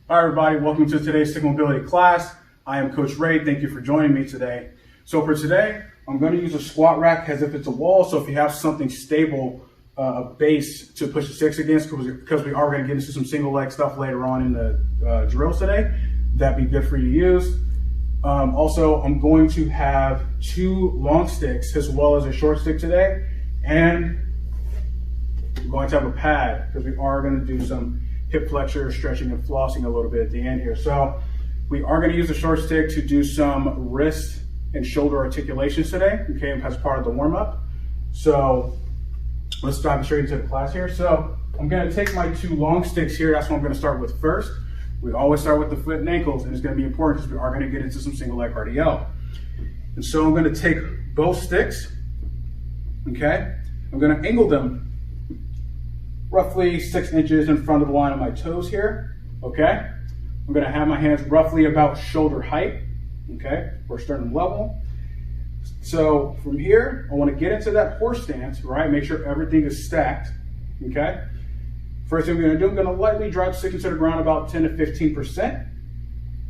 Hi everybody, welcome to today's stick mobility class. I am Coach Ray, thank you for joining me today. So for today, I'm going to use a squat rack as if it's a wall, so if you have something stable, a base to push the sticks against, because we are going to get into some single leg stuff later on in the drills today, that'd be good for you to use. Also, I'm going to have 2 long sticks as well as a short stick today, and I'm going to have a pad because we are going to do some hip flexor stretching and flossing a little bit at the end here. So we are going to use the short stick to do some wrist and shoulder articulations today, okay, as part of the warm-up. So let's dive straight into the class here. So I'm going to take my 2 long sticks here. That's what I'm going to start with first. We always start with the foot and ankles, and it's going to be important because we are going to get into some single leg RDL. And so I'm going to take both sticks, okay? I'm going to angle them roughly 6 inches in front of the line of my toes here, okay? I'm gonna have my hands roughly about shoulder height, okay? Or sternum level. So from here, I wanna get into that horse stance, right? Make sure everything is stacked, okay? First thing I'm gonna do, I'm gonna lightly drop stick into the ground about 10 to 15%. Then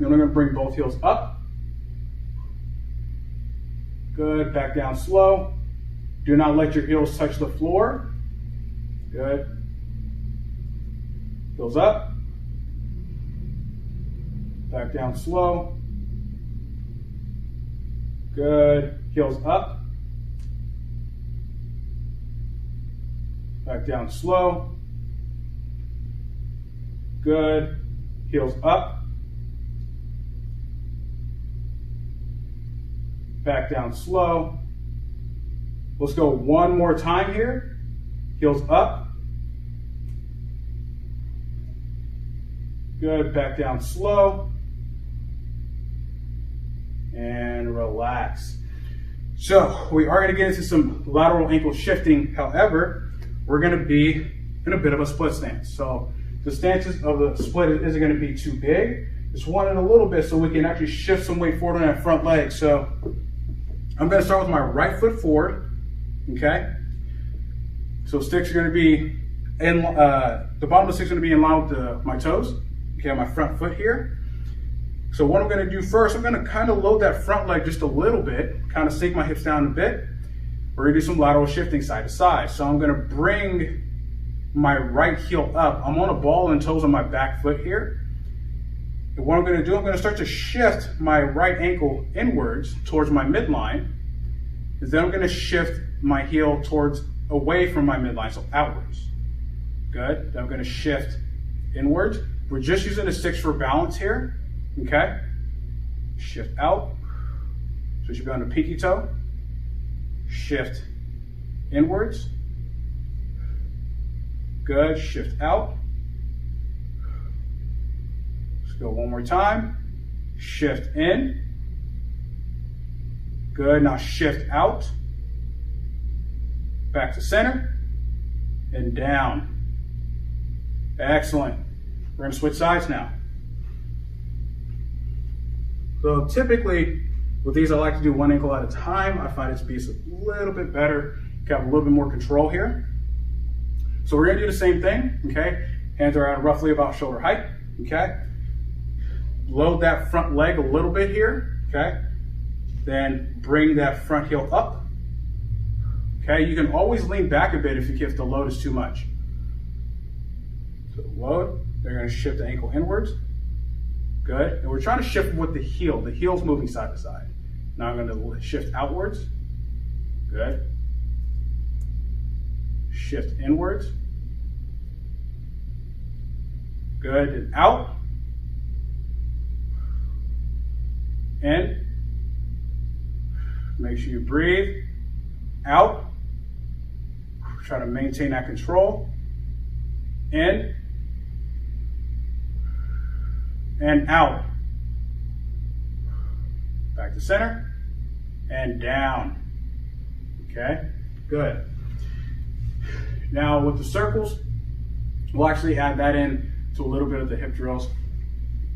I'm gonna bring both heels up. Good, back down slow. Do not let your heels touch the floor. Good. Heels up, back down slow, good, heels up, back down slow, good, heels up, back down slow. Let's go one more time here, heels up, good, back down slow, and relax. So we are going to get into some lateral ankle shifting. However, we're going to be in a bit of a split stance. So the stances of the split isn't going to be too big. Just want it a little bit so we can actually shift some weight forward on that front leg. So I'm going to start with my right foot forward, okay? So sticks are going to be in, the bottom of the sticks are going to be in line with my toes. Okay, on my front foot here. So what I'm gonna do first, I'm gonna kind of load that front leg just a little bit, kind of sink my hips down a bit. We're gonna do some lateral shifting side to side. So I'm gonna bring my right heel up. I'm on a ball and toes on my back foot here. And what I'm gonna do, I'm gonna start to shift my right ankle inwards towards my midline. And then I'm gonna shift my heel away from my midline, so outwards. Good, then I'm gonna shift inwards. We're just using the sticks for balance here, okay? Shift out, so you should be on the pinky toe. Shift inwards. Good, shift out. Let's go one more time. Shift in. Good, now shift out. Back to center, and down. Excellent. We're going to switch sides now. So typically with these, I like to do one ankle at a time. I find it to be a little bit better, have a little bit more control here. So we're going to do the same thing, okay? Hands are at roughly about shoulder height, okay? Load that front leg a little bit here, okay? Then bring that front heel up, okay? You can always lean back a bit if the load is too much. So load. They're going to shift the ankle inwards. Good. And we're trying to shift with the heel. The heel's moving side to side. Now I'm going to shift outwards. Good. Shift inwards. Good. And out. In. Make sure you breathe. Out. Try to maintain that control. In. And out. Back to center and down. Okay, good. Now with the circles, we'll actually add that in to a little bit of the hip drills,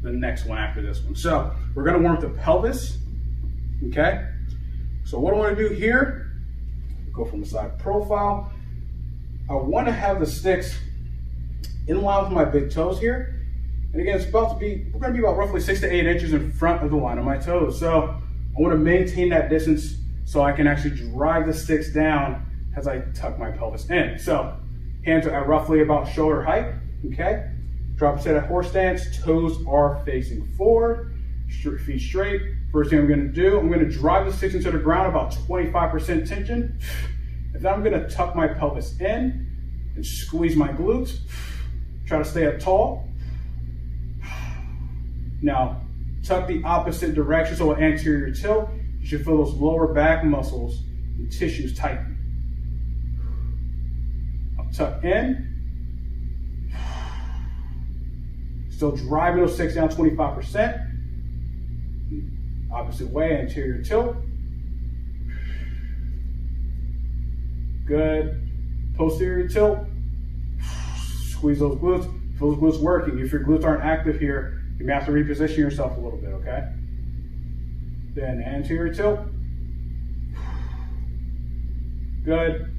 the next one after this one. So we're gonna warm up the pelvis, okay? So what I wanna do here, go from the side profile. I wanna have the sticks in line with my big toes here. And again, we're going to be about roughly 6 to 8 inches in front of the line of my toes. So I want to maintain that distance so I can actually drive the sticks down as I tuck my pelvis in. So hands are at roughly about shoulder height, okay? Drop a set of horse stance, toes are facing forward, feet straight. First thing I'm gonna do, I'm gonna drive the sticks into the ground about 25% tension. And then I'm gonna tuck my pelvis in and squeeze my glutes. Try to stay up tall. Now, tuck the opposite direction, so an anterior tilt. You should feel those lower back muscles and tissues tighten. I'll tuck in. Still driving those sticks down 25%. Opposite way, anterior tilt. Good. Posterior tilt. Squeeze those glutes. Feel those glutes working. If your glutes aren't active here, you may have to reposition yourself a little bit, okay? Then anterior tilt. Good.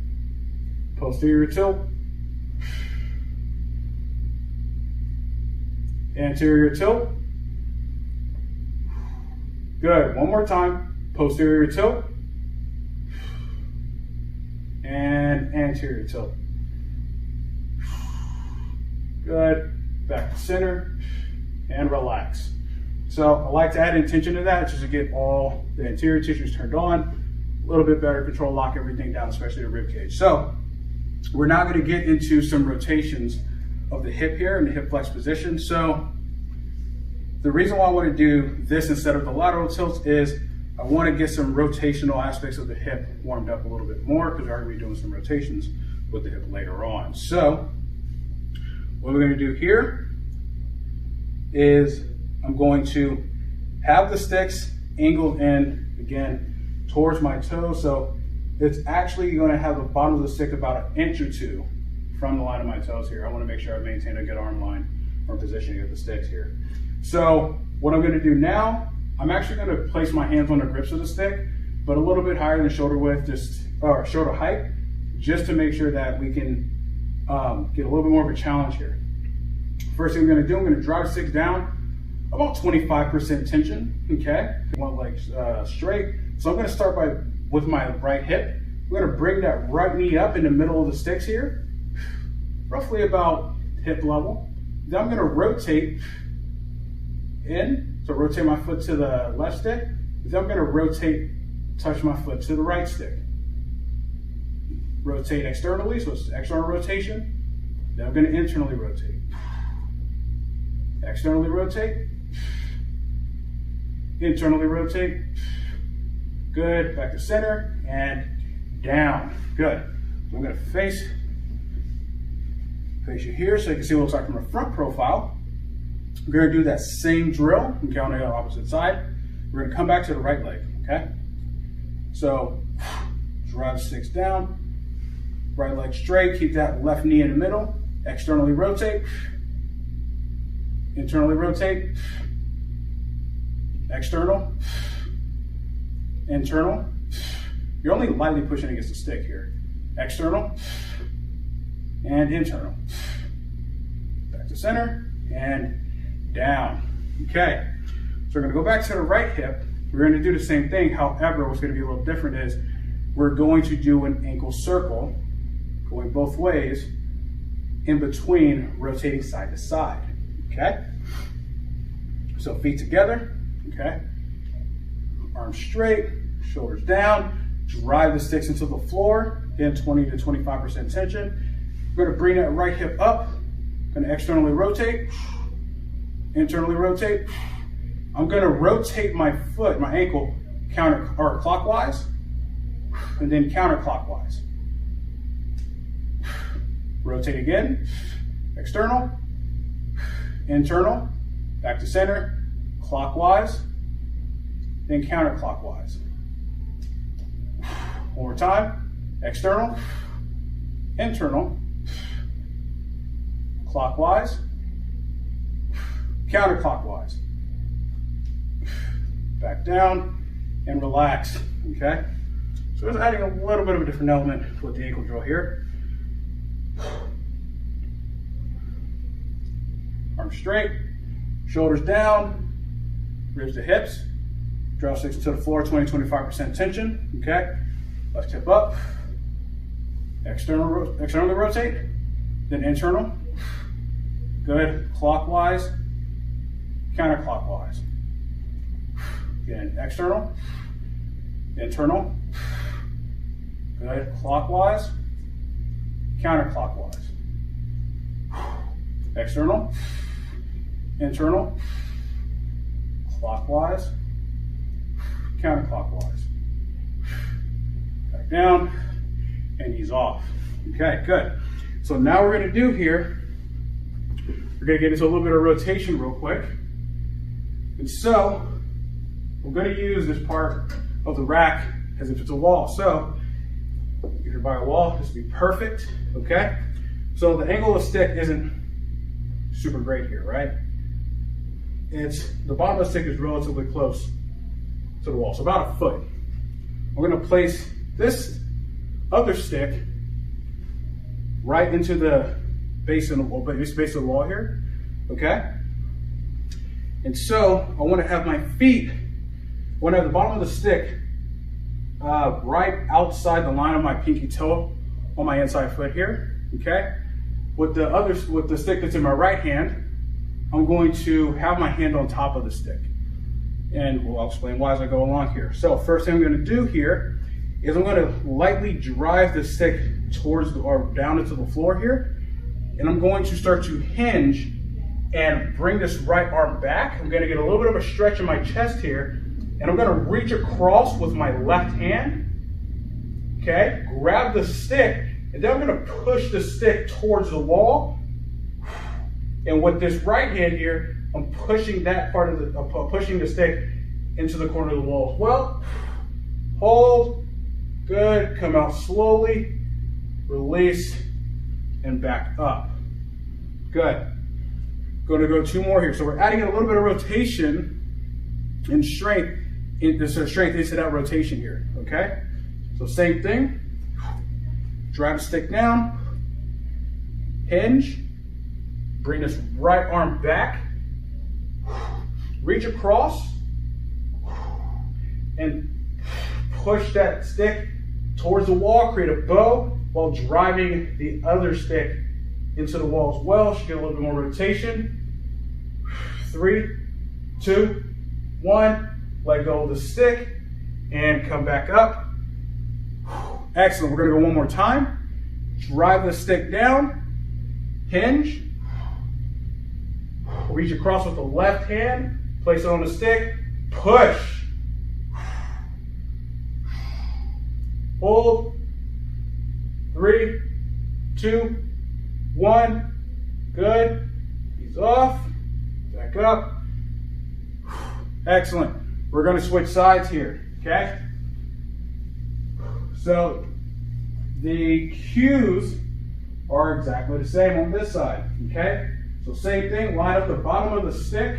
Posterior tilt. Anterior tilt. Good. One more time. Posterior tilt. And anterior tilt. Good. Back to center. And relax. So I like to add intention to that just to get all the anterior tissues turned on. A little bit better control, lock everything down, especially the rib cage. So we're now going to get into some rotations of the hip here in the hip flex position. So the reason why I want to do this instead of the lateral tilts is I want to get some rotational aspects of the hip warmed up a little bit more because we're going to be doing some rotations with the hip later on. So what we're going to do here is I'm going to have the sticks angled in again towards my toes. So it's actually going to have the bottom of the stick about an inch or two from the line of my toes here. I want to make sure I maintain a good arm line or positioning of the sticks here. So what I'm going to do now, I'm actually going to place my hands on the grips of the stick, but a little bit higher than shoulder width, or shoulder height, just to make sure that we can get a little bit more of a challenge here. First thing I'm going to do, I'm going to drive the sticks down about 25% tension, okay? One leg straight. So I'm going to start with my right hip. I'm going to bring that right knee up in the middle of the sticks here, roughly about hip level. Then I'm going to rotate in, so rotate my foot to the left stick. Then I'm going to rotate, touch my foot to the right stick. Rotate externally, so it's external rotation. Then I'm going to internally rotate. Externally rotate. Internally rotate. Good. Back to center and down. Good. So I'm going to face you here so you can see what it looks like from a front profile. We're going to do that same drill, okay, on the opposite side. We're going to come back to the right leg, okay? So drive sticks down, right leg straight, keep that left knee in the middle, externally rotate, internally rotate, external, internal. You're only lightly pushing against the stick here. External and internal. Back to center and down. Okay, so we're going to go back to the right hip. We're going to do the same thing. However, what's going to be a little different is we're going to do an ankle circle going both ways in between, rotating side to side. Okay, so feet together. Okay, arms straight, shoulders down, drive the sticks into the floor. Again, 20 to 25% tension. We're going to bring that right hip up. Going to externally rotate. Internally rotate. I'm going to rotate my foot, my ankle, clockwise, and then counterclockwise. Rotate again. External, internal, back to center, clockwise, then counterclockwise. One more time. External, internal, clockwise, counterclockwise. Back down and relax, okay? So it's adding a little bit of a different element with the ankle drill here. Arms straight, Shoulders down, ribs to hips, draw sticks to the floor, 20-25% tension, okay? Left hip up, externally rotate, then internal. Good, clockwise, counterclockwise. Again, external, internal. Good, clockwise, counterclockwise. External, internal, clockwise, counterclockwise. Back down, and ease off. Okay, good. So now we're going to do here, we're going to get into a little bit of rotation real quick. And so, we're going to use this part of the rack as if it's a wall. So, if you're by a wall, this would be perfect, okay? So the angle of the stick isn't super great here, right? The bottom of the stick is relatively close to the wall, so about a foot. We're going to place this other stick right into the base of the wall here, okay? And so I want to have my feet, I want to have the bottom of the stick right outside the line of my pinky toe on my inside foot here, okay? With the stick that's in my right hand, I'm going to have my hand on top of the stick. And I'll explain why as I go along here. So first thing I'm going to do here is I'm going to lightly drive the stick towards or down into the floor here. And I'm going to start to hinge and bring this right arm back. I'm going to get a little bit of a stretch in my chest here. And I'm going to reach across with my left hand. Okay, grab the stick. And then I'm going to push the stick towards the wall. And with this right hand here, I'm pushing that part of pushing the stick into the corner of the wall as well. Hold, good, come out slowly, release, and back up. Good. Going to go two more here. So we're adding in a little bit of rotation and strength, strength into that rotation here, okay? So same thing, drive the stick down, hinge, bring this right arm back, reach across, and push that stick towards the wall, create a bow while driving the other stick into the wall as well. Should get a little bit more rotation. 3, 2, 1, let go of the stick and come back up. Excellent, we're gonna go one more time. Drive the stick down, hinge, reach across with the left hand, place it on the stick, push, hold, 3, 2, 1, good, ease off, back up, excellent. We're going to switch sides here, okay? So the cues are exactly the same on this side, okay? So same thing, line up the bottom of the stick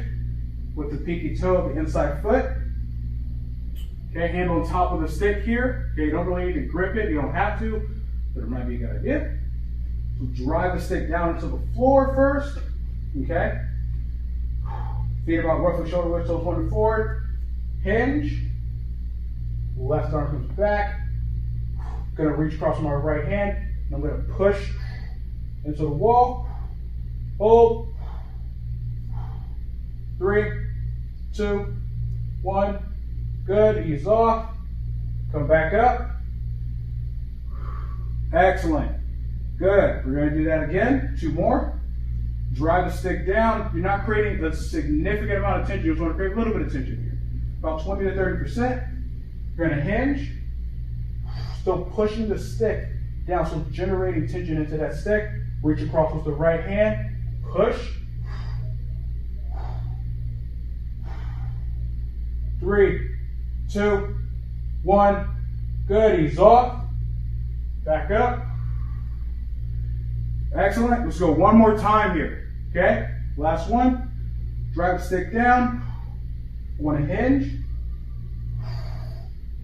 with the pinky toe of the inside foot. Okay, hand on top of the stick here. Okay, you don't really need to grip it, you don't have to, but it might be a good idea. So drive the stick down into the floor first, okay? Feet about roughly shoulder width, toes pointing forward. Hinge, left arm comes back. Gonna reach across my right hand, and I'm gonna push into the wall. Hold. 3, 2, 1. Good. Ease off. Come back up. Excellent. Good. We're going to do that again. 2 more. Drive the stick down. You're not creating a significant amount of tension. You just want to create a little bit of tension here. About 20 to 30%. You're going to hinge. Still pushing the stick down, so generating tension into that stick. Reach across with the right hand. Push. 3, 2, 1. Good. Ease off. Back up. Excellent. Let's go one more time here. Okay. Last one. Drive the stick down. Want to hinge.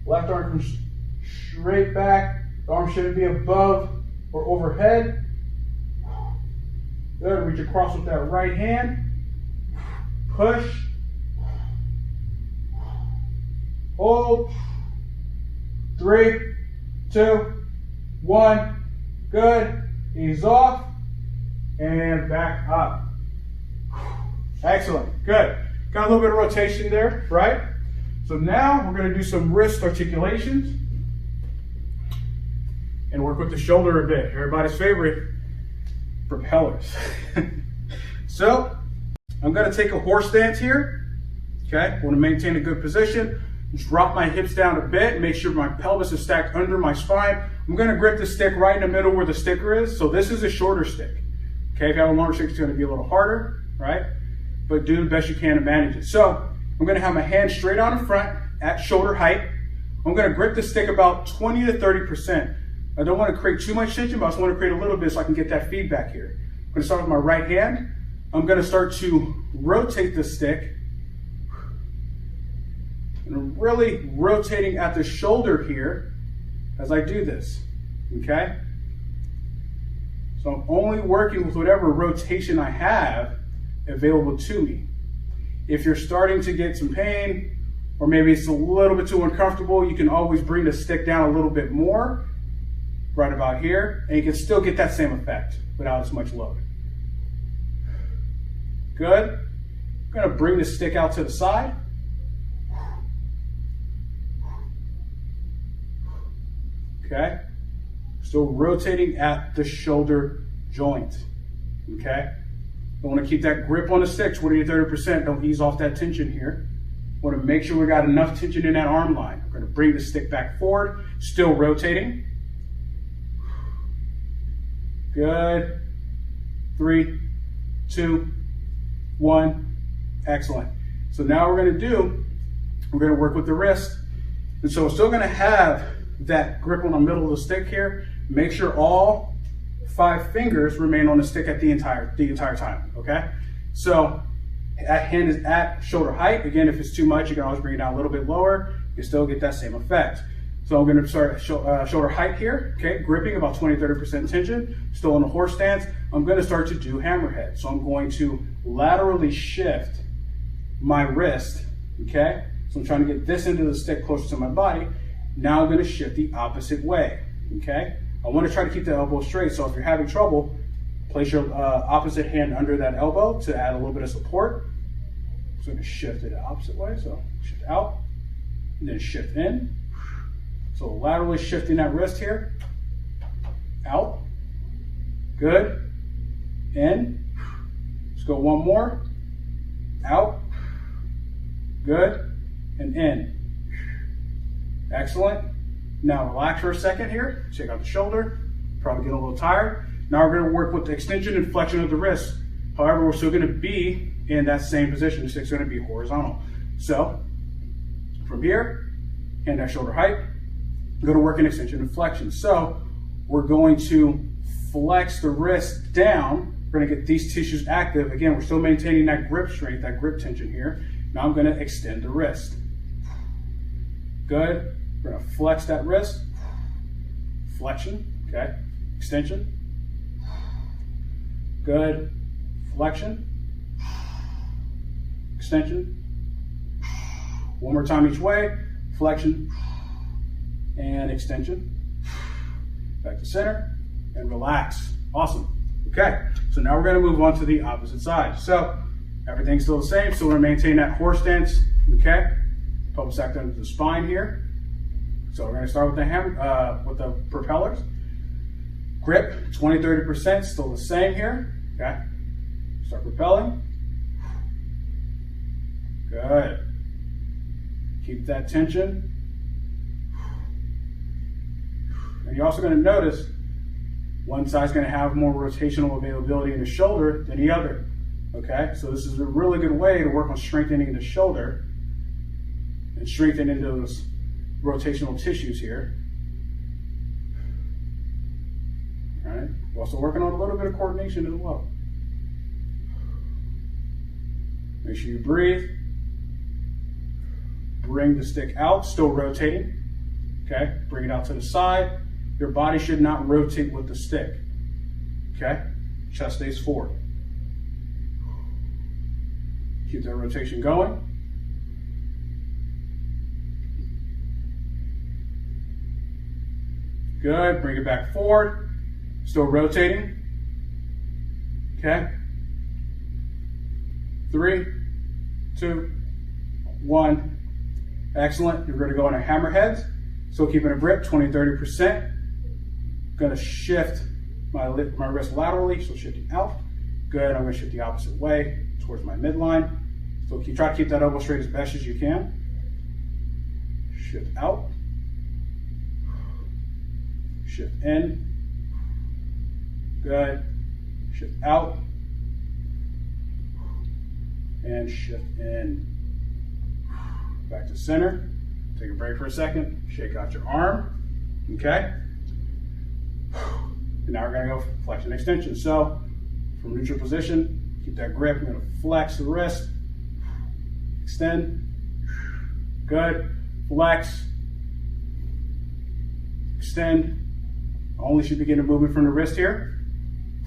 Left arm comes straight back. The arm shouldn't be above or overhead. Good. Reach across with that right hand. push, hold, 3, 2, 1, good, ease off, and back up. Excellent, good. Got a little bit of rotation there, right? So now we're gonna do some wrist articulations and work with the shoulder a bit. Everybody's favorite, propellers. So I'm gonna take a horse stance here, okay? I wanna maintain a good position. Drop my hips down a bit, make sure my pelvis is stacked under my spine. I'm gonna grip the stick right in the middle where the sticker is. So this is a shorter stick. Okay, if you have a longer stick, it's gonna be a little harder, right? But do the best you can to manage it. So I'm gonna have my hand straight out in front at shoulder height. I'm gonna grip the stick about 20 to 30%. I don't wanna create too much tension, but I just wanna create a little bit so I can get that feedback here. I'm gonna start with my right hand. I'm gonna start to rotate the stick. And I'm really rotating at the shoulder here as I do this, okay? So I'm only working with whatever rotation I have available to me. If you're starting to get some pain, or maybe it's a little bit too uncomfortable, you can always bring the stick down a little bit more, right about here, and you can still get that same effect without as much load. Good. I'm gonna bring the stick out to the side. Okay, still rotating at the shoulder joint, okay? I want to keep that grip on the stick, 20 to 30%. Don't ease off that tension here. I want to make sure we got enough tension in that arm line. We're going to bring the stick back forward, still rotating. Good. 3, 2, 1. Excellent. So now we're going to work with the wrist. And so we're still going to have that grip on the middle of the stick here. Make sure all 5 fingers remain on the stick at the entire time, okay? So that hand is at shoulder height. Again, if it's too much, you can always bring it down a little bit lower. You still get that same effect. So I'm gonna start at shoulder height here, okay? Gripping about 20-30% tension, still in a horse stance. I'm gonna start to do hammerhead. So I'm going to laterally shift my wrist, okay? So I'm trying to get this into the stick closer to my body. Now I'm going to shift the opposite way, okay? I want to try to keep the elbow straight, so if you're having trouble, place your opposite hand under that elbow to add a little bit of support. So I'm going to shift it the opposite way, so shift out, and then shift in. So laterally shifting that wrist here, out, good, in. Let's go one more, out, good, and in. Excellent. Now relax for a second here. Check out the shoulder. Probably getting a little tired. Now we're going to work with the extension and flexion of the wrist. However, we're still going to be in that same position. The stick's going to be horizontal. So from here, hand at shoulder height, I'm going to work an extension and flexion. So we're going to flex the wrist down. We're going to get these tissues active. Again, we're still maintaining that grip strength, that grip tension here. Now I'm going to extend the wrist. Good. We're going to flex that wrist. Flexion. Okay. Extension. Good. Flexion. Extension. One more time each way. Flexion. And extension. Back to center. And relax. Awesome. Okay. So now we're going to move on to the opposite side. So everything's still the same. So we're going to maintain that horse stance. Okay. Pelvis stacked under the spine here. So we're going to start with the propellers. Grip, 20-30%, still the same here. Okay. Start propelling. Good. Keep that tension. And you're also going to notice one side's going to have more rotational availability in the shoulder than the other. Okay. So this is a really good way to work on strengthening the shoulder and strengthening those rotational tissues here. All right. We're also working on a little bit of coordination as well. Make sure you breathe. Bring the stick out, still rotating. Okay. Bring it out to the side. Your body should not rotate with the stick. Okay. Chest stays forward. Keep that rotation going. Good, bring it back forward. Still rotating. Okay. 3, 2, 1. Excellent. You're going to go into hammerheads. Still keeping a grip, 20-30%. Going to shift my wrist laterally, so shifting out. Good. I'm going to shift the opposite way towards my midline. So try to keep that elbow straight as best as you can. Shift out. Shift in. Good. Shift out. And shift in. Back to center. Take a break for a second. Shake out your arm. Okay. And now we're going to go for flexion extension. So from neutral position, keep that grip. I'm going to flex the wrist. Extend. Good. Flex. Extend. Only should begin to movement from the wrist here.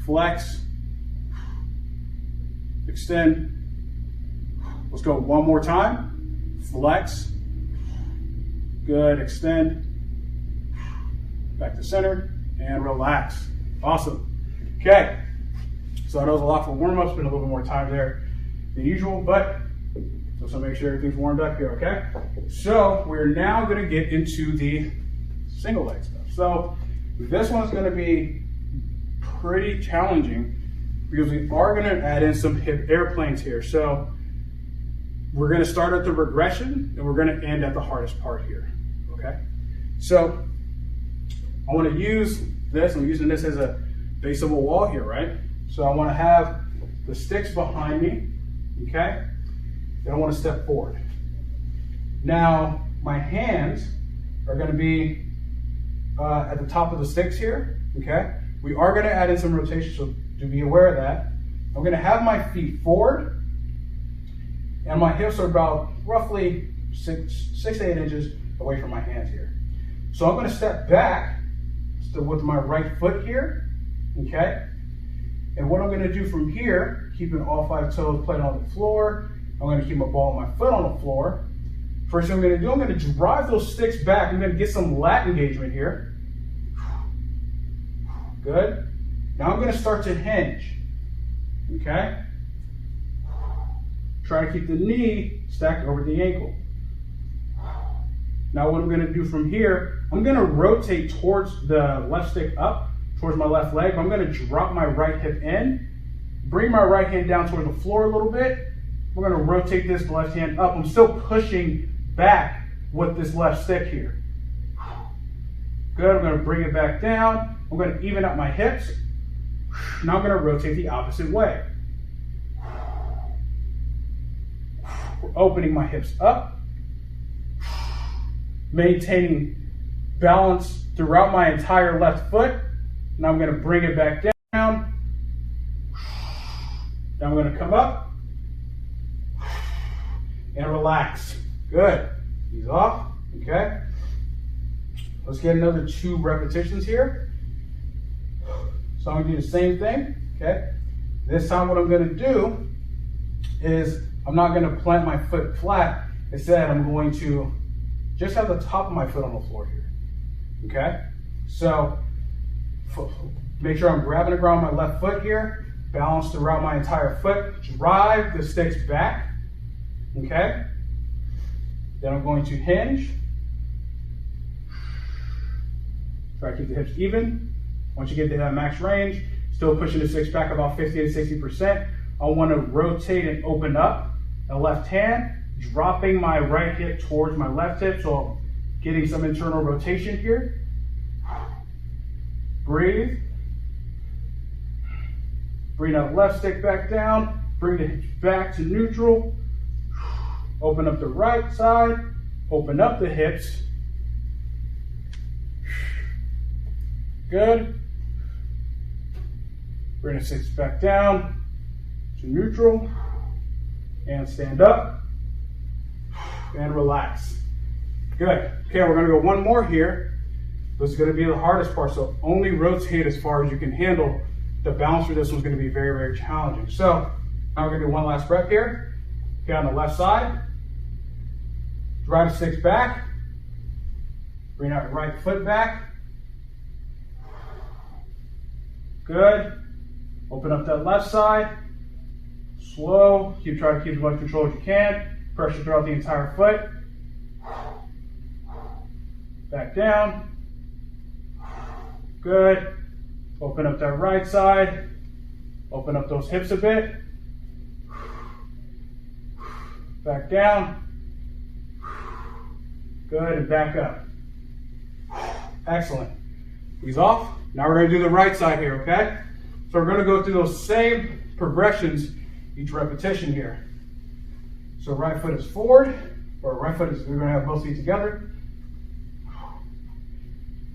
Flex. Extend. Let's go one more time. Flex. Good. Extend. Back to center and relax. Awesome. Okay. So I know it's a lot for warm-up. Spend a little bit more time there than usual, but just to make sure everything's warmed up here, okay? So we're now going to get into the single leg stuff. So this one's going to be pretty challenging because we are going to add in some hip airplanes here. So we're going to start at the regression and we're going to end at the hardest part here, okay? So I want to use this. I'm using this as a base of a wall here, right? So I want to have the sticks behind me, okay? Then I want to step forward. Now, my hands are going to be at the top of the sticks here, okay? We are going to add in some rotation, so do be aware of that. I'm going to have my feet forward, and my hips are about roughly 6 to 8 inches away from my hands here. So I'm going to step back with my right foot here, okay? And what I'm going to do from here, keeping all 5 toes planted on the floor, I'm going to keep my ball and my foot on the floor. First thing I'm going to do, I'm going to drive those sticks back. I'm going to get some lat engagement here. Good. Now I'm going to start to hinge, okay? Try to keep the knee stacked over the ankle. Now what I'm going to do from here, I'm going to rotate towards the left stick up, towards my left leg. I'm going to drop my right hip in, bring my right hand down toward the floor a little bit. We're going to rotate this left hand up. I'm still pushing back with this left stick here. Good. I'm going to bring it back down. I'm going to even out my hips. Now I'm going to rotate the opposite way. We're opening my hips up, maintaining balance throughout my entire left foot. Now I'm going to bring it back down. Now I'm going to come up and relax. Good. Ease off. Okay. Let's get another 2 repetitions here. So I'm going to do the same thing. Okay. This time what I'm going to do is I'm not going to plant my foot flat. Instead, I'm going to just have the top of my foot on the floor here. Okay. So make sure I'm grabbing the ground with my left foot here. Balance throughout my entire foot. Drive the sticks back. Okay. Then I'm going to hinge. Try to keep the hips even. Once you get to that max range, still pushing the sticks back about 50 to 60%. I want to rotate and open up the left hand, dropping my right hip towards my left hip, so I'm getting some internal rotation here. Breathe. Bring that left stick back down, bring the hips back to neutral. Open up the right side, open up the hips. Good. Bring the sticks back down to neutral and stand up and relax. Good. Okay, we're going to go one more here. This is going to be the hardest part, so only rotate as far as you can handle. The balance for this one's going to be very, very challenging. So now we're going to do one last rep here. Okay, on the left side, drive the sticks back, bring out your right foot back. Good. Open up that left side. Slow. Try to keep as much control as you can. Pressure throughout the entire foot. Back down. Good. Open up that right side. Open up those hips a bit. Back down. Good, and back up. Excellent. Ease off. Now we're going to do the right side here, okay? So we're going to go through those same progressions each repetition here. So right foot is forward, or right foot is, we're going to have both feet together.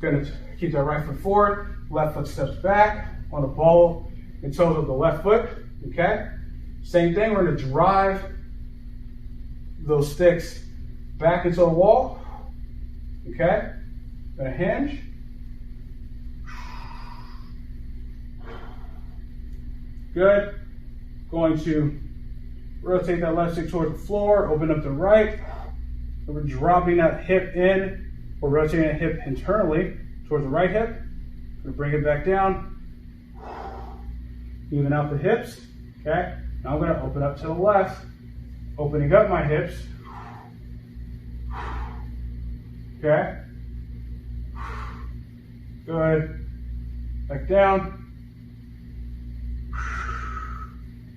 Going to keep that right foot forward, left foot steps back on the ball and toes of the left foot, okay? Same thing, we're going to drive those sticks back into the wall, okay? Going to hinge. Good. Going to rotate that left stick towards the floor, open up the right. So we're dropping that hip in, or rotating that hip internally towards the right hip. Going to bring it back down. Even out the hips. Okay. Now I'm going to open up to the left, opening up my hips. Okay. Good. Back down.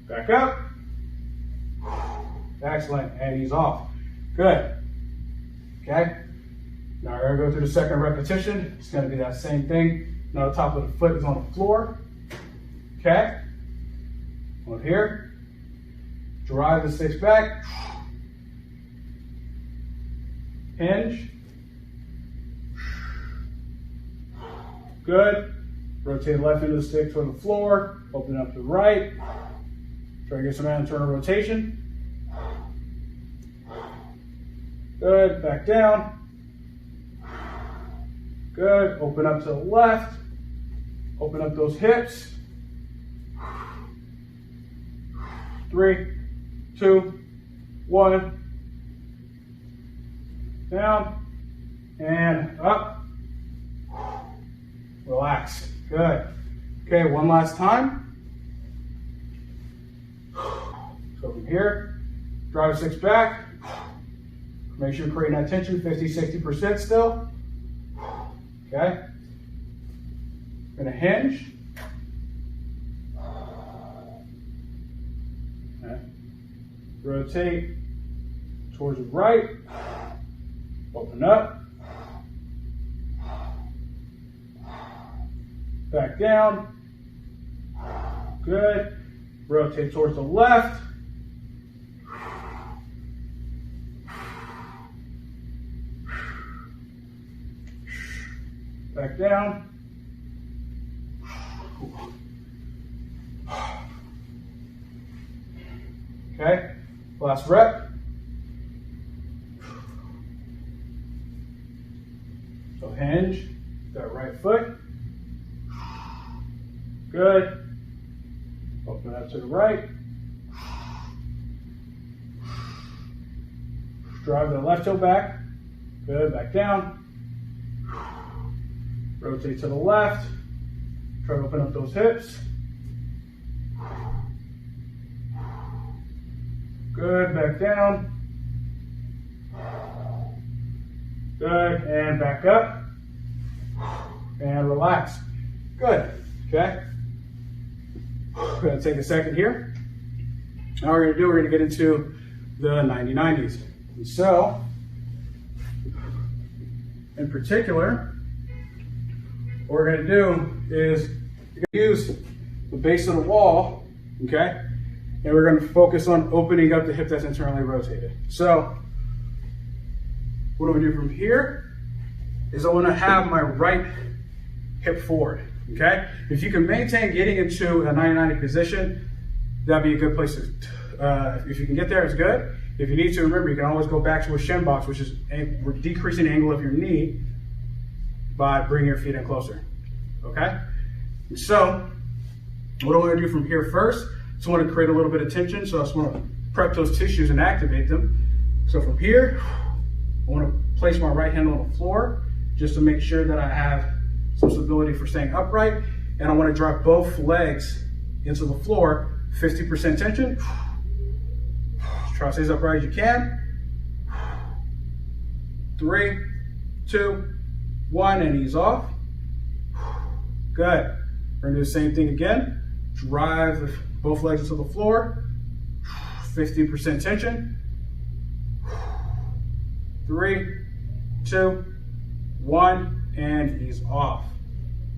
Back up. Excellent. And ease off. Good. Okay. Now we're going to go through the second repetition. It's going to be that same thing. Now the top of the foot is on the floor. Okay. On here. Drive the sticks back. Hinge. Good. Rotate left end of the stick toward the floor. Open up the right. Try to get some internal rotation. Good. Back down. Good. Open up to the left. Open up those hips. 3, 2, 1. Down and up. Relax. Good. Okay, one last time. So from here, drive the sticks back. Make sure you're creating that tension, 50-60% still. Okay. Gonna hinge. Okay. Rotate towards the right. Open up. Back down. Good. Rotate towards the left. Back down. Okay, last rep. So hinge, that right foot. Good. Open up to the right. Drive the left toe back. Good, back down. Rotate to the left. Try to open up those hips. Good, back down. Good, and back up. And relax. Good, okay. We're going to take a second here. Now we're going to get into the 90-90s. And so, in particular, what we're going to do is use the base of the wall, okay? And we're going to focus on opening up the hip that's internally rotated. So, what I'm going to do from here is I want to have my right hip forward, okay? If you can maintain getting into a 90-90 position, that'd be a good place to, if you can get there, it's good. If you need to, remember, you can always go back to a shin box, which is decreasing the angle of your knee by bringing your feet in closer, okay? So, what I want to do from here first, I just want to create a little bit of tension, so I just want to prep those tissues and activate them. So from here, I want to place my right hand on the floor just to make sure that I have some stability for staying upright. And I want to drive both legs into the floor, 50% tension. Try to stay as upright as you can. 3, 2, 1, and ease off. Good. We're going to do the same thing again. Drive both legs into the floor, 50% tension. 3, 2, 1, and ease off.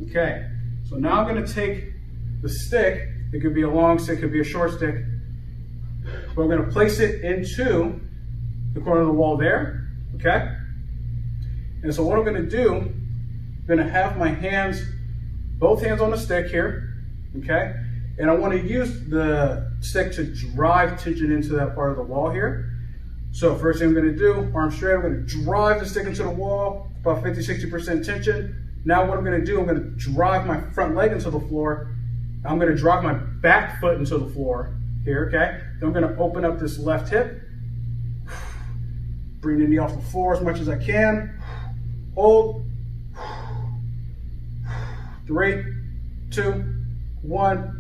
Okay, so now I'm going to take the stick. It could be a long stick, it could be a short stick, but I'm going to place it into the corner of the wall there. Okay, and so what I'm going to do, I'm going to have my hands, both hands on the stick here. Okay, and I want to use the stick to drive tension into that part of the wall here. So first thing I'm going to do, arm straight, I'm going to drive the stick into the wall, about 50-60% tension. Now what I'm going to do, I'm going to drive my front leg into the floor. I'm going to drive my back foot into the floor here, okay? Then I'm going to open up this left hip. Bring the knee off the floor as much as I can. Hold. 3, 2, 1.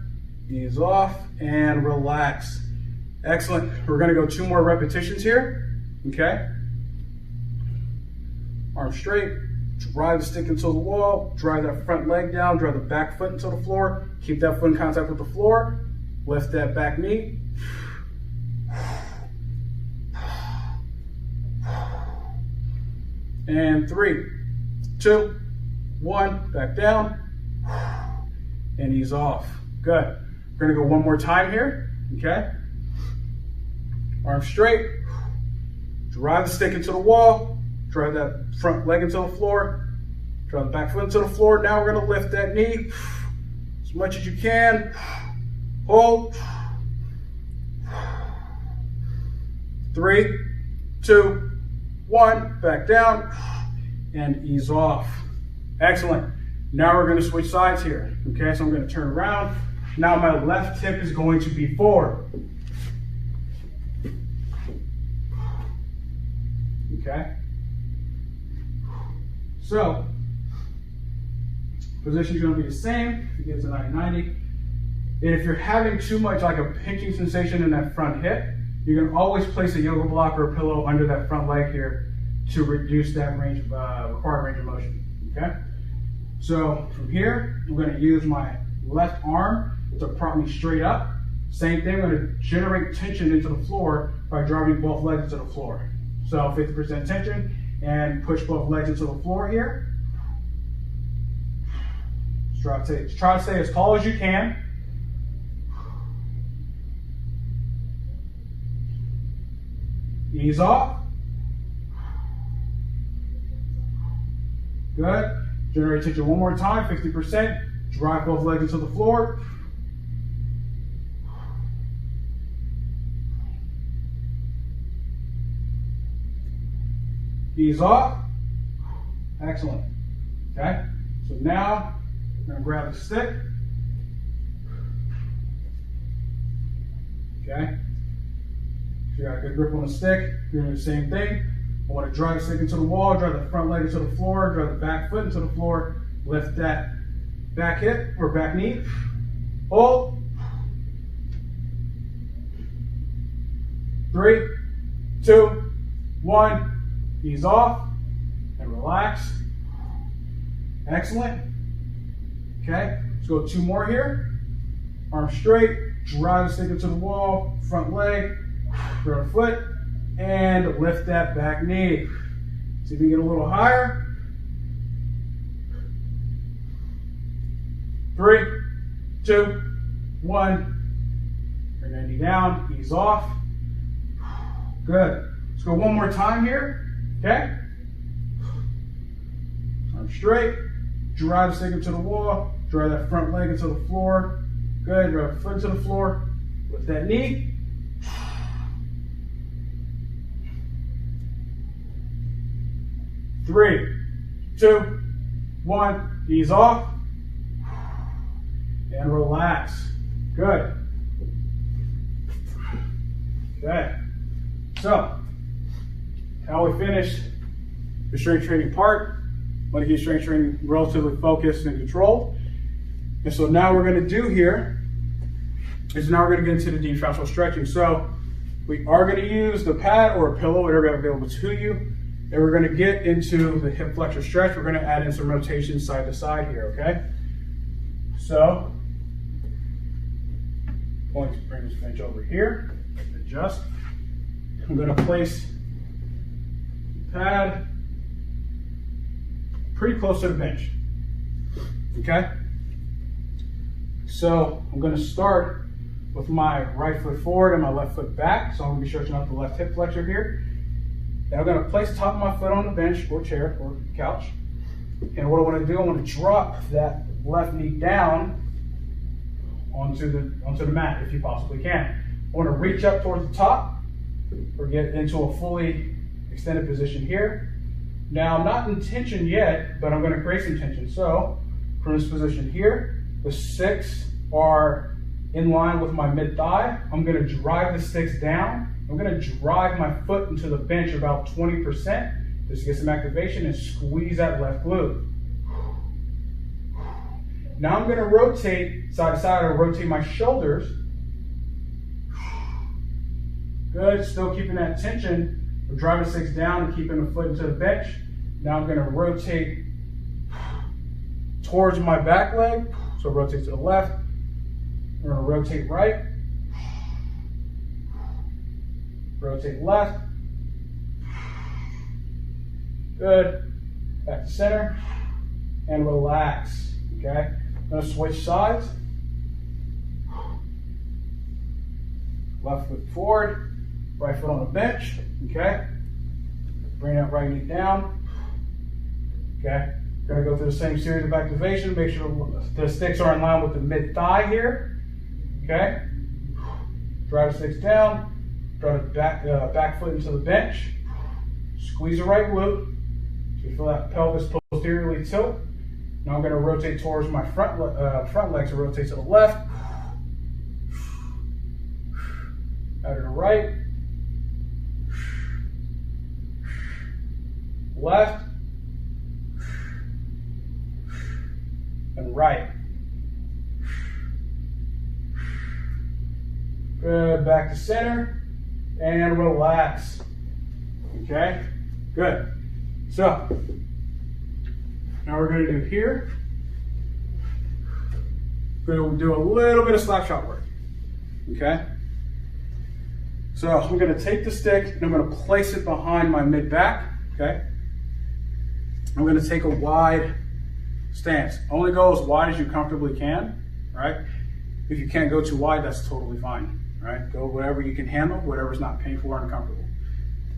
Ease off and relax. Excellent. We're going to go 2 more repetitions here. Okay. Arm straight. Drive the stick into the wall. Drive that front leg down. Drive the back foot into the floor. Keep that foot in contact with the floor. Lift that back knee. And 3, 2, 1. Back down. And ease off. Good. We're going to go 1 more time here. Okay. Arm straight, drive the stick into the wall, drive that front leg into the floor, drive the back foot into the floor. Now we're going to lift that knee as much as you can. Hold. 3, 2, 1, back down, and ease off. Excellent. Now we're going to switch sides here. Okay, so I'm going to turn around. Now my left hip is going to be forward. Okay, so position is going to be the same. It gives a 90-90. And if you're having too much, like a pinching sensation in that front hip, you can always place a yoga block or a pillow under that front leg here to reduce that range of required range of motion. Okay, so from here, I'm going to use my left arm to prop me straight up. Same thing, I'm going to generate tension into the floor by driving both legs into the floor. So 50% tension and push both legs into the floor here. Try to stay as tall as you can. Ease off. Good. Generate tension 1 more time, 50%. Drive both legs into the floor. Ease off. Excellent. Okay, so now I'm going to grab the stick. Okay, so you got a good grip on the stick. You're doing the same thing. I want to drive the stick into the wall, drive the front leg into the floor, drive the back foot into the floor, lift that back hip or back knee. Hold. 3, 2, 1. Ease off and relax. Excellent. Okay, let's go 2 more here. Arm straight, drive the stick into the wall, front leg, front foot, and lift that back knee. See if you can get a little higher. 3, 2, 1. Bring that knee down, ease off. Good. Let's go 1 more time here. Okay? Arm straight, drive the stick into the wall, drive that front leg into the floor. Good, drive the foot into the floor, lift that knee. Three, 2, 1, ease off, and relax. Good. Okay. So, how we finished the strength training part. I want to keep strength training relatively focused and controlled. And so now we're going to do here is now we're going to get into the deep fascial stretching. So we are going to use the pad or a pillow, whatever you have available to you. And we're going to get into the hip flexor stretch. We're going to add in some rotation side to side here, okay? So, I'm going to bring this bench over here, adjust. I'm going to place the pad pretty close to the bench, okay? So, I'm going to start with my right foot forward and my left foot back. So I'm going to be stretching out the left hip flexor here. Then I'm going to place the top of my foot on the bench or chair or couch. And what I want to do, I want to drop that left knee down onto the mat if you possibly can. I want to reach up towards the top or get into a fully extended position here. Now I'm not in tension yet, but I'm going to create some tension. So from this position here, the sticks are in line with my mid thigh. I'm going to drive the sticks down. I'm going to drive my foot into the bench about 20% just to get some activation and squeeze that left glute. Now I'm going to rotate side to side or rotate my shoulders. Good, still keeping that tension. We're driving the sticks down and keeping the foot into the bench. Now I'm going to rotate towards my back leg. So rotate to the left. We're going to rotate right. Rotate left. Good. Back to center. And relax. Okay. I'm going to switch sides. Left foot forward. Right foot on the bench. Okay. Bring that right knee down. Okay. Going to go through the same series of activation. Make sure the sticks are in line with the mid thigh here. Okay. Drive the sticks down. Drive the back foot into the bench. Squeeze the right glute. So you feel that pelvis posteriorly tilt. Now I'm going to rotate towards my front leg, so rotate to the left. Out to the right. Left. And right. Good. Back to center. And relax. Okay? Good. So, now we're going to do here. We're going to do a little bit of slap shot work. Okay? So, I'm going to take the stick and I'm going to place it behind my mid back. Okay? I'm going to take a wide stance. Only go as wide as you comfortably can. Right? If you can't go too wide, that's totally fine. Right? Go whatever you can handle, whatever's not painful or uncomfortable.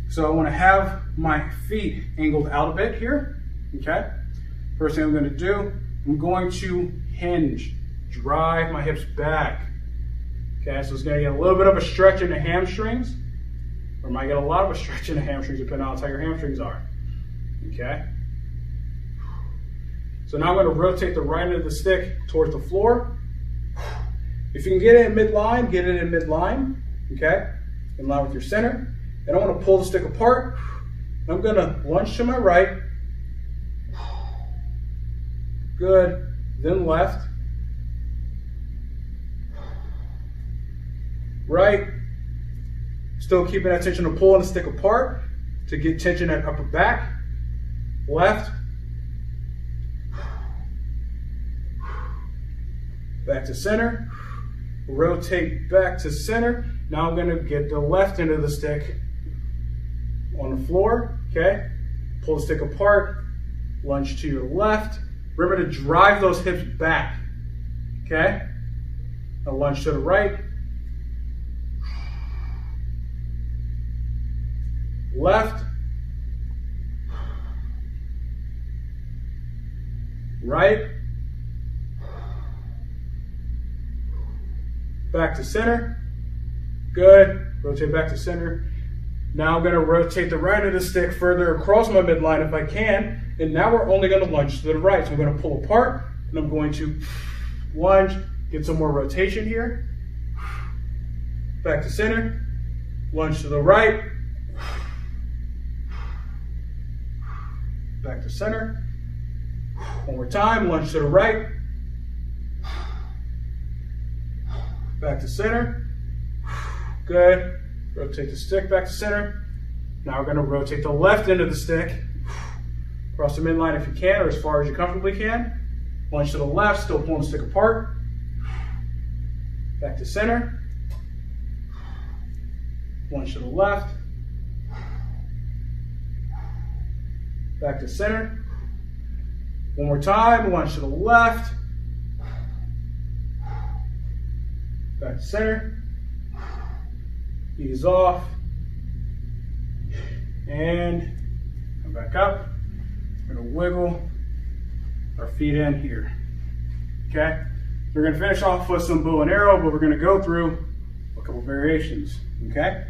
So I want to have my feet angled out a bit here. Okay? First thing I'm going to do, I'm going to hinge, drive my hips back. Okay, so it's going to get a little bit of a stretch in the hamstrings, or might get a lot of a stretch in the hamstrings depending on how your hamstrings are. Okay? So now I'm going to rotate the right end of the stick towards the floor. If you can get it in midline, get it in midline. Okay? In line with your center. And I want to pull the stick apart. I'm going to lunge to my right. Good. Then left. Right. Still keeping that tension of pulling the stick apart to get tension at upper back. Left. Back to center. Rotate back to center. Now I'm going to get the left end of the stick on the floor. Okay. Pull the stick apart. Lunge to your left. Remember to drive those hips back. Okay. Now lunge to the right. Left. Right. Back to center. Good. Rotate back to center. Now I'm going to rotate the right of the stick further across my midline if I can. And now we're only going to lunge to the right. So I'm going to pull apart and I'm going to lunge, get some more rotation here. Back to center. Lunge to the right. Back to center. One more time, lunge to the right. Back to center. Good. Rotate the stick back to center. Now we're going to rotate the left end of the stick. Cross the midline if you can, or as far as you comfortably can. Lunge to the left, still pulling the stick apart. Back to center. Lunge to the left. Back to center. One more time, lunge to the left. Back to center. Ease off. And come back up. We're gonna wiggle our feet in here. Okay? We're gonna finish off with some bow and arrow, but we're gonna go through a couple variations. Okay?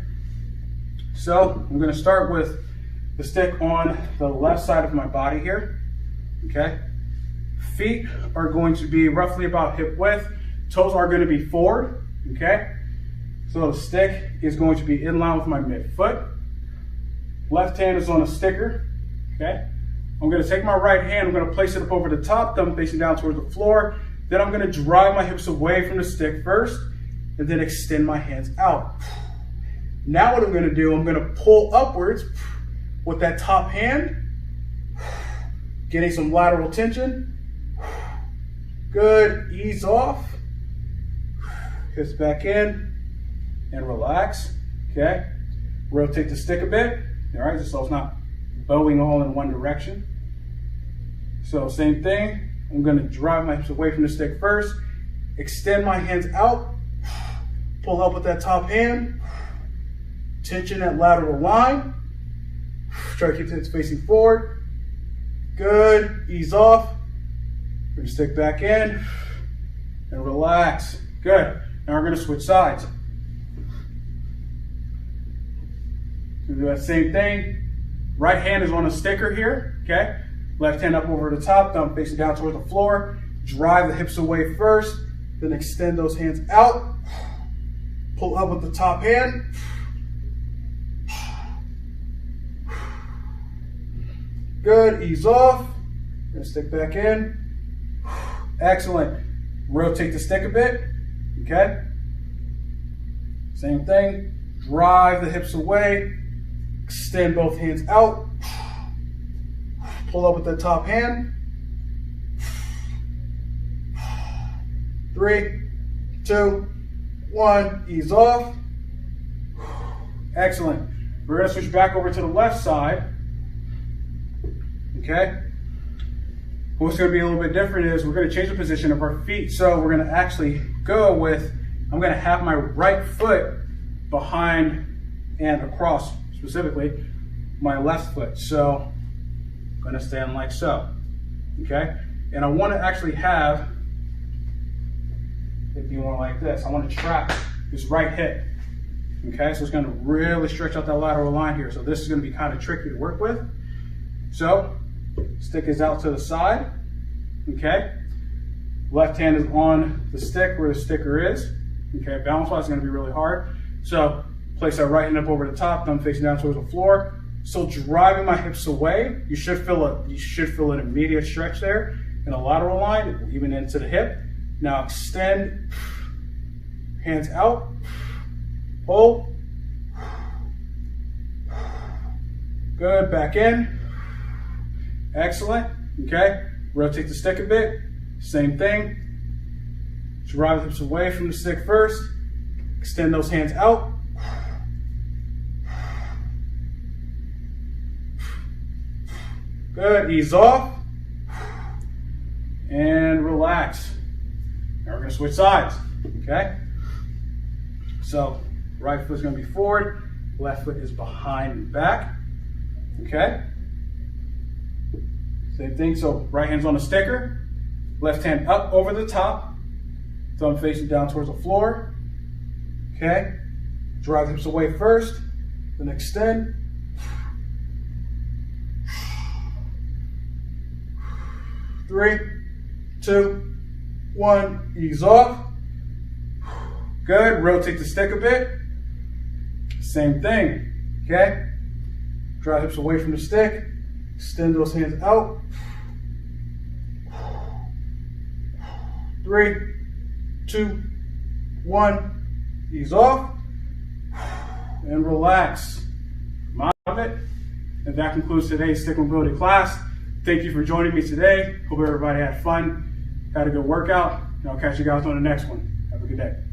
So I'm gonna start with the stick on the left side of my body here. Okay? Feet are going to be roughly about hip width. Toes are going to be forward. Okay? So the stick is going to be in line with my midfoot. Left hand is on a sticker. Okay? I'm going to take my right hand, I'm going to place it up over the top, thumb facing down towards the floor. Then I'm going to drive my hips away from the stick first, and then extend my hands out. Now what I'm going to do, I'm going to pull upwards with that top hand, getting some lateral tension. Good, ease off. Hips back in and relax. Okay, rotate the stick a bit. All right, just so it's not bowing all in one direction. So same thing, I'm going to drive my hips away from the stick first, extend my hands out, pull up with that top hand, tension at lateral line. Try to keep the hips facing forward. Good. Ease off. Bring the stick back in and relax. Good. Now we're going to switch sides. We'll do that same thing. Right hand is on a sticker here. Okay. Left hand up over the top, thumb facing down towards the floor. Drive the hips away first, then extend those hands out. Pull up with the top hand. Good, ease off. Gonna stick back in. Excellent. Rotate the stick a bit. Okay. Same thing. Drive the hips away. Extend both hands out. Pull up with the top hand. 3, 2, 1. Ease off. Excellent. We're gonna switch back over to the left side. Okay. What's going to be a little bit different is we're going to change the position of our feet. So we're going to actually go with, I'm going to have my right foot behind and across, specifically my left foot. So I'm going to stand like so. Okay. And I want to actually have it be more like this. I want to trap this right hip. Okay. So it's going to really stretch out that lateral line here. So this is going to be kind of tricky to work with. So stick is out to the side, okay? Left hand is on the stick where the sticker is, okay? Balance-wise is gonna be really hard. So place that right hand up over the top, thumb facing down towards the floor. So driving my hips away, you should feel an immediate stretch there in a lateral line, even into the hip. Now extend, hands out, hold. Good, back in. Excellent. Okay. Rotate the stick a bit. Same thing. Drive the hips away from the stick first. Extend those hands out. Good. Ease off. And relax. Now we're going to switch sides. Okay. So right foot's going to be forward. Left foot is behind and back. Okay. Same thing, so right hand's on a sticker, left hand up over the top, thumb facing down towards the floor. Okay, drive the hips away first, then extend. 3, 2, 1, ease off. Good, rotate the stick a bit. Same thing, okay? Draw hips away from the stick. Extend those hands out. 3, 2, 1. Ease off. And relax. Come out of it. And that concludes today's stick mobility class. Thank you for joining me today. Hope everybody had fun, had a good workout, and I'll catch you guys on the next one. Have a good day.